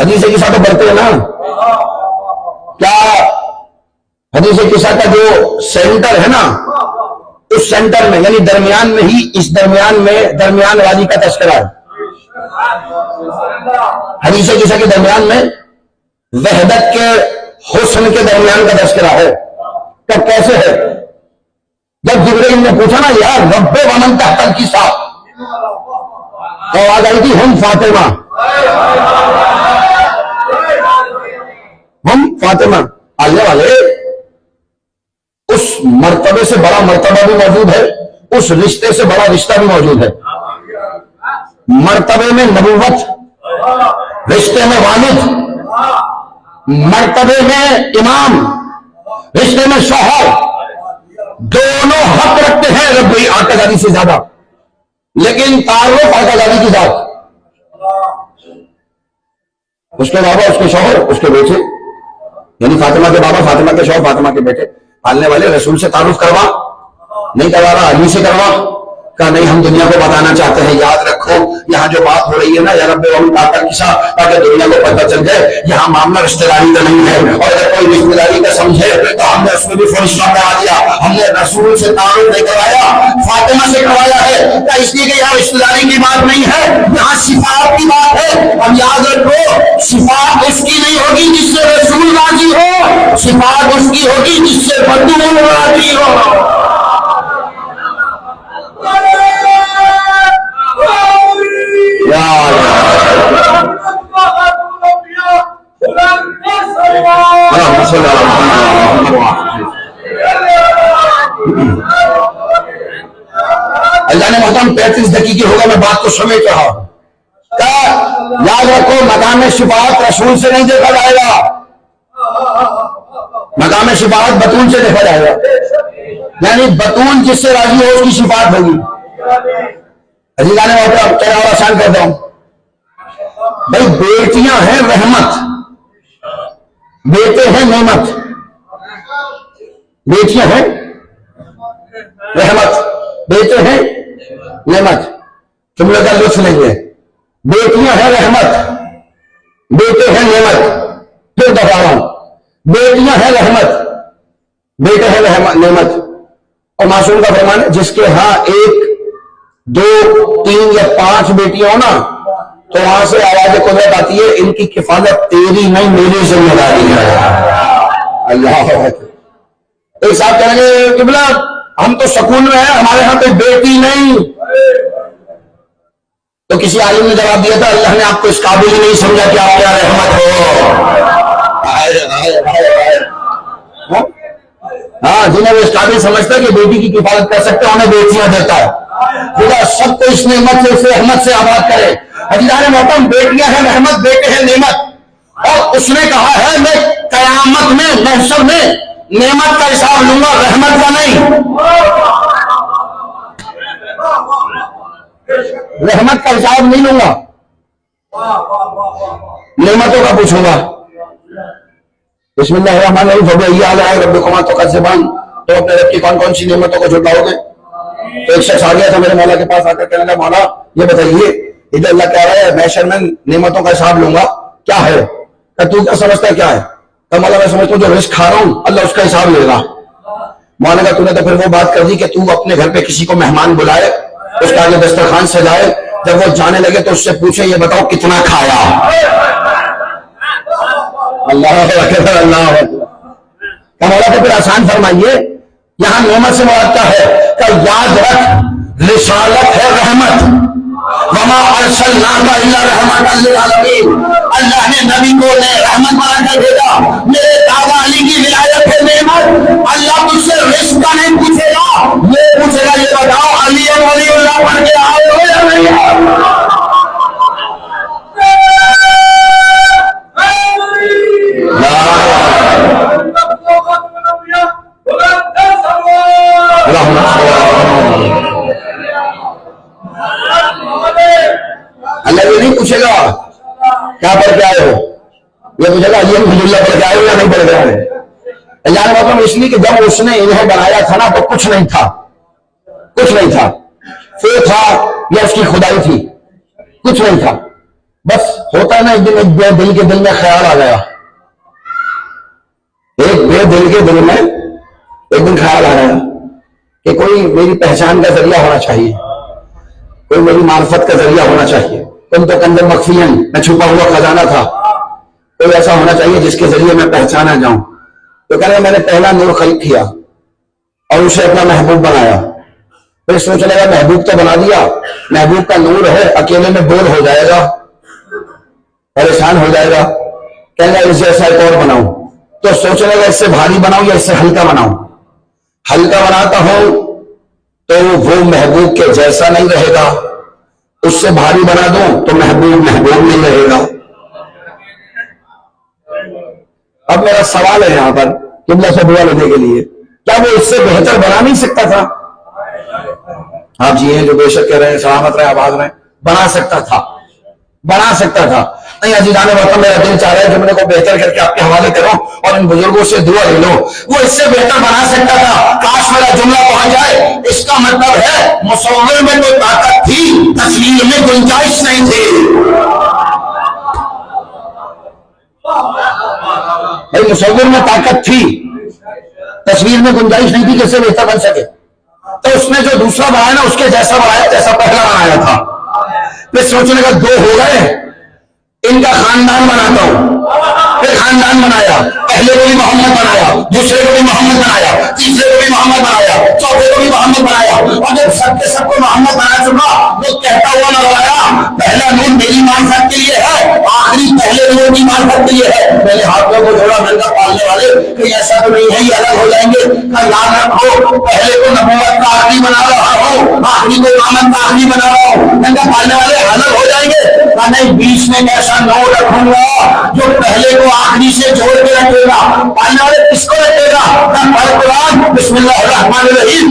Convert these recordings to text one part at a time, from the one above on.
हदीस किस्सा तो पढ़ते हैं ना क्या? हदीस किस्सा का जो सेंटर है ना, उस सेंटर में यानी दरमियान में ही, इस दरमियान में दरमियान वाली का तस्करा है। हदीस किस्सा के दरमियान में वहदत के हुस्न के दरमियान का तस्करा है। कब कैसे है? जब जिब्रील ने पूछा ना, यार रब्बे वमन तहतल किस्सा, तो आवाज आई थी हम फातिमा, हम फातिमा। आने वाले उस मर्तबे से बड़ा मर्तबा भी मौजूद है, उस रिश्ते से बड़ा रिश्ता भी मौजूद है। मर्तबे में नबूवत, रिश्ते में वालिद, मर्तबे में इमाम, रिश्ते में शौहर, दोनों हक रखते हैं रब्बी आकाजादी से ज्यादा। लेकिन तारुफ आकाजादी की जात, उसके बाबा, उसके शौहर, उसके बेटे, यानी फातिमा के बाबा, फातिमा के शौहर, फातिमा के बेटे। पालने वाले रसूल से तारुफ करवा, नहीं करवा रहा, अली से करवा। कहा नहीं, हम दुनिया को बताना चाहते हैं। याद रखो, यहाँ जो बात हो रही है ना, या रब्बे वमन तहतल किस्सा, ताकि दुनिया को पता चल जाए यहाँ मामला रिश्तेदारी का नहीं है। और अगर कोई रिश्तेदारी का समझे तो हमने उसमें भी फरिश्ता करा दिया। हमने रसूल से तारुफ नहीं करवाया, फातिमा से करवाया है। क्या इसलिए कि यहाँ रिश्तेदारी की बात नहीं है, यहाँ सिफात की बात है। अब याद रखो, सिफात उसकी नहीं होगी जिससे रसूल राजी हो, सिफात उसकी होगी जिससे बतूल राजी हो। अल्लाह ने मोहतरम 35 दकीके होगा, मैं बात को समेट रहा हूं। याद रखो, मकाम शिफाअत रसूल से नहीं देखा जाएगा, मकाम शिफाअत बतूल से देखा जाएगा। यानी बतूल जिससे राजी हो उसकी शिफाअत होगी। अजीज़ान मोहतरम, चलो और आसान करता हूं भाई। बेटियां हैं रहमत, बेटे हैं नेमत। बेटियां हैं रहमत, बेटे हैं नेमत। जुमले का लुत्फ लेंगे। बेटियां हैं रहमत, बेटे हैं नेमत। फिर दोहरा रहा हूं, बेटियां हैं रहमत, बेटे हैं नेमत। और मासूम का फरमान है, जिसके यहां 1, 2, 3 या 5 बेटियां हो ना, तो वहां से आवाज कुदरत आती है, इनकी किफालत तेरी नहीं मेरी जिम्मेदारी है। अल्लाह एक साहब कहेंगे किबला हम तो सुकून में हैं, हमारे यहां कोई बेटी नहीं। तो किसी आलिम ने जवाब दिया था, अल्लाह ने आपको इस काबिल ही नहीं समझा कि आप क्या रहमत हो। हाँ, जिन्हें वो इस काबिल समझता है कि बेटी की किफालत कर सकते हैं, उन्हें बेटियां देता है। खुदा सबको इस नेमत से, इस रहमत से आबाद करे। अजीज़ान मोहतरम, बेटियां हैं रहमत, बेटे हैं नेमत। और उसने कहा है, मैं कयामत में, महशर में नेमत का हिसाब लूंगा, रहमत का नहीं। रहमत का हिसाब नहीं लूंगा, नेमतों का पूछूंगा। बिस्मिल्लाहिर्रहमानिर्रहीम। तो अपने रब की कौन कौन सी नेमतों को झुटलाओगे? तो एक शख्स आ गया था मेरे मौला के पास, आकर कहने लगा, मौला ये बताइए, इधर अल्लाह कह रहा है महशर में नेमतों का हिसाब लूंगा, क्या है? तू क्या समझता है क्या है? तो मौला मैं समझता हूँ जो रिस्क खा रहा हूं अल्लाह उसका हिसाब लेगा। मौला का तूने तो फिर वो बात कर दी कि तू अपने घर पे किसी को मेहमान बुलाए, उसके आगे दस्तरखान सजाए, जब वो जाने लगे तो उससे पूछे, ये बताओ कितना खाया? अल्लाह अल्लाह। मौला तो फिर आसान फरमाइए, यहां नेमत से मुराद क्या है? का याद रख, रिसालत है रहमत, वमा अरसलनाका इल्ला रहमतन लिल आलमीन। अल्लाह ने नबी को रहमत बनाकर भेजा। मेरे दादा अली की विलायत है नेमत। अल्लाह तुझसे रिस्क का नहीं पूछेगा, ये पूछेगा, ये बताओ अली और वलीउल्लाह पढ़ के आए हो या नहीं? अल्लाह ये नहीं पूछेगा क्या पढ़ के आए हो, ये पूछेगा अल्हम्दुलिल्लाह पढ़ के आए हो या नहीं पढ़ के आए। अल्लाह मतलब इसलिए कि जब उसने इन्हें बनाया था ना, तो कुछ नहीं था, कुछ नहीं था। फिर था या उसकी खुदाई थी? कुछ नहीं था। बस होता है ना, एक दिन एक दिल के दिल में ख्याल आ गया, एक दिल के दिल में एक दिन ख्याल आ गया कि कोई मेरी पहचान का जरिया होना चाहिए, कोई मेरी मार्फत का जरिया होना चाहिए। तुम तो कंदर मखफियन, मैं छुपा हुआ खजाना था, कोई ऐसा होना चाहिए जिसके जरिए मैं पहचाना जाऊं। तो कह रहे मैंने पहला नूर खलीक किया और उसे अपना महबूब बनाया। फिर सोच लगा महबूब तो बना दिया, महबूब का नूर है, अकेले में बोर हो जाएगा, परेशान हो जाएगा, कहना इस जैसा एक और बनाऊं। तो सोच लगा इससे भारी बनाऊं या इससे हल्का बनाऊं। हल्का बनाता हूं तो वो महबूब के जैसा नहीं रहेगा, उससे भारी बना दूं तो महबूब नहीं रहेगा। अब मेरा सवाल है यहां पर किबला से दुआ लेने के लिए, क्या वो इससे बेहतर बना नहीं सकता था? आप जी हैं जो बेशक कह रहे हैं, सलामत रहे, आबाद रहे, बना सकता था, बना सकता था। नहीं अजीजाने वतन, मेरा दिल चाह रहा है जुमले को बेहतर करके आपके हवाले करो और इन बुजुर्गों से दुआ ले लो। वो इससे बेहतर बना सकता था, काश मेरा जुमला पहुंच जाए। इसका मतलब है मुसव्विर में कोई ताकत थी, तस्वीर में गुंजाइश नहीं थी। भाई मुसव्विर में ताकत थी, तस्वीर में गुंजाइश नहीं थी, कैसे बेहतर बन सके? तो उसने जो दूसरा बनाया ना, उसके जैसा बनाया जैसा पहला बनाया था। फिर सोचने का दो हो गए, इनका खानदान बनाता हूं। फिर खानदान बनाया, पहले को भी मोहम्मद बनाया, दूसरे को भी मोहम्मद बनाया, तीसरे को भी मोहम्मद बनाया, चौथे को भी मोहम्मद बनाया, और जब सबके सबको मोहम्मद बना चुका वो कहता हुआ नजर आया, पहला नूर मेरी मार्फत के लिए है, आखिरी पहले नूर की मार्फत के लिए है। मैंने हाथ में को जोड़ा, मैंने कहा पालने वाले कहीं ऐसा तो नहीं है ये अलग हो जाएंगे? याद रखो, पहले को नबूवत का आखिरी बना रहा हूं, आखिरी को इमामत का आखिरी बना रहा हूं। मैंने कहा पालने वाले अलग हो जाएंगे? नहीं, बीच में ऐसा नूर रखूंगा जो पहले को आखिरी से जोड़ के रखेगा। पालने वाले किसको रखेगा? कुरान बिस्मिल्लाहिर्रहमानिर्रहीम,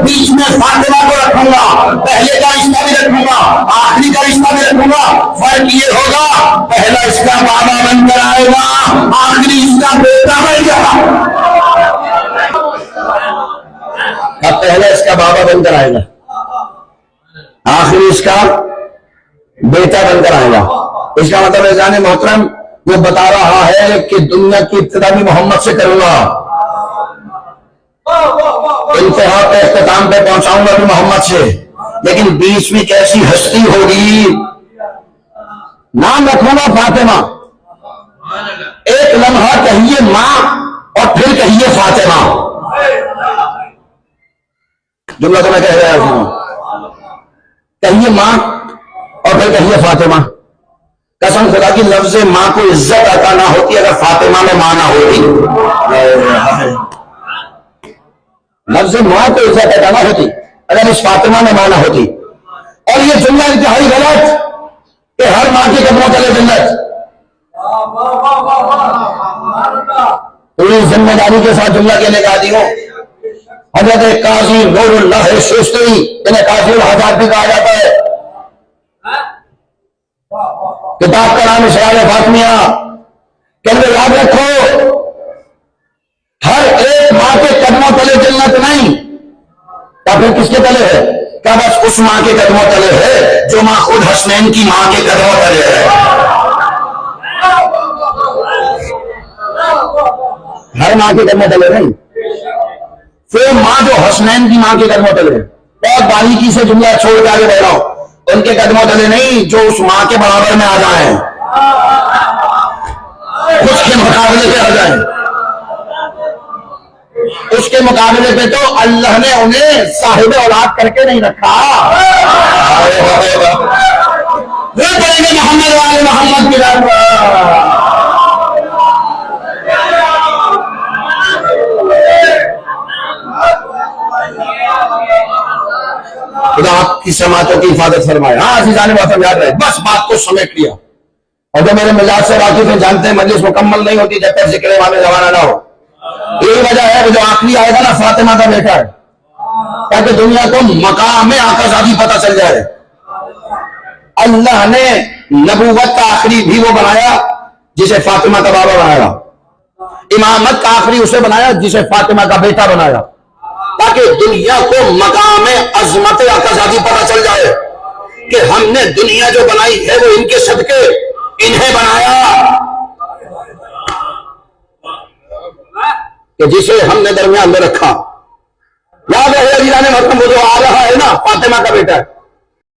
बीच में फातिमा को रखूंगा, पहले का रिश्ता भी रखूंगा, आखिरी का रिश्ता भी रखूंगा। फर्क ये होगा, पहला इसका बाबा बनकर आएगा, आखिरी इसका बेटा बन जाएगा। अब पहला इसका बाबा बनकर आएगा, आखिरी इसका बेटा बनकर आएगा। इसका मतलब है जाने मोहतरम, वो बता रहा है कि दुनिया की इब्तिदा भी मोहम्मद से करूंगा, इंतहा पे इख्तिताम पे पहुंचाऊंगा भी मोहम्मद से, लेकिन बीच में कैसी हस्ती होगी? नाम रखूंगा फातिमा, एक लम्हा कहिए मां और फिर कहिए फातिमा। जुमला तो मैं कह रहा हूं, कहिए मां और फिर कहिए फातिमा। कसम खुदा की लफ्ज मां को इज्जत अता ना होती अगर फातिमा में मां ना होती। लफ्ज मां को इज्जत अता ना होती अगर इस फातिमा में मां ना होती। और ये जुमला इंतहाई गलत कि हर मां के कदमों तले जन्नत। पूरी जिम्मेदारी के साथ जुमला कहने का आदि हो। हजरत काजी नूरुल्लाह शिश्ती, इन्हें काजी उल हजात भी कहा जाता है, किताब का नाम इशरार फातिमिया। कहते याद रखो, हर एक मां के कदमों तले जन्नत नहीं, या फिर किसके तले है? क्या बस उस मां के कदमों तले है जो मां खुद हसनैन की मां के कदमों तले है। हर मां के कदमों तले नहीं, फिर मां जो हसनैन की मां के कदमों तले है। बहुत बारीकी से जुमला छोड़ के आगे बढ़ रहा हूं, उनके कदमों तले नहीं जो उस मां के बराबर में आ जाए, उसके मुकाबले पे आ जाए। उसके मुकाबले पे तो अल्लाह ने उन्हें साहिब औलाद करके नहीं रखा। वे करेंगे मोहम्मद वाले मोहम्मद की रात। खुदा आपकी समातों की हिफाजत फरमाए। हाँ अज़ीज़ान मोहतरम याद रहे, बस बात को समेट लिया। और जो मेरे मिजाज से वाकिफ हैं जानते हैं, मजलिस मुकम्मल नहीं होती जब तक जिक्र इमाम ज़माना ना हो। यही वजह है कि जो आखिरी आएगा ना फातिमा का बेटा है, ताकि दुनिया को मकाम में आकाज़ादी पता चल जाए। अल्लाह ने नबूवत का आखिरी भी वो बनाया जिसे फातिमा का बाबा बनाया, इमामत का आखिरी उसे बनाया जिसे फातिमा का बेटा बनाया। ताकि दुनिया को मकाम अजमत आकाजादी पता चल जाए कि हमने दुनिया जो बनाई है वो इनके सदके इन्हें बनाया, कि जिसे हमने दरमियान में रखा। याद है अजीज़ान मोहतरम, वो जो आ रहा है ना, फातिमा का बेटा है,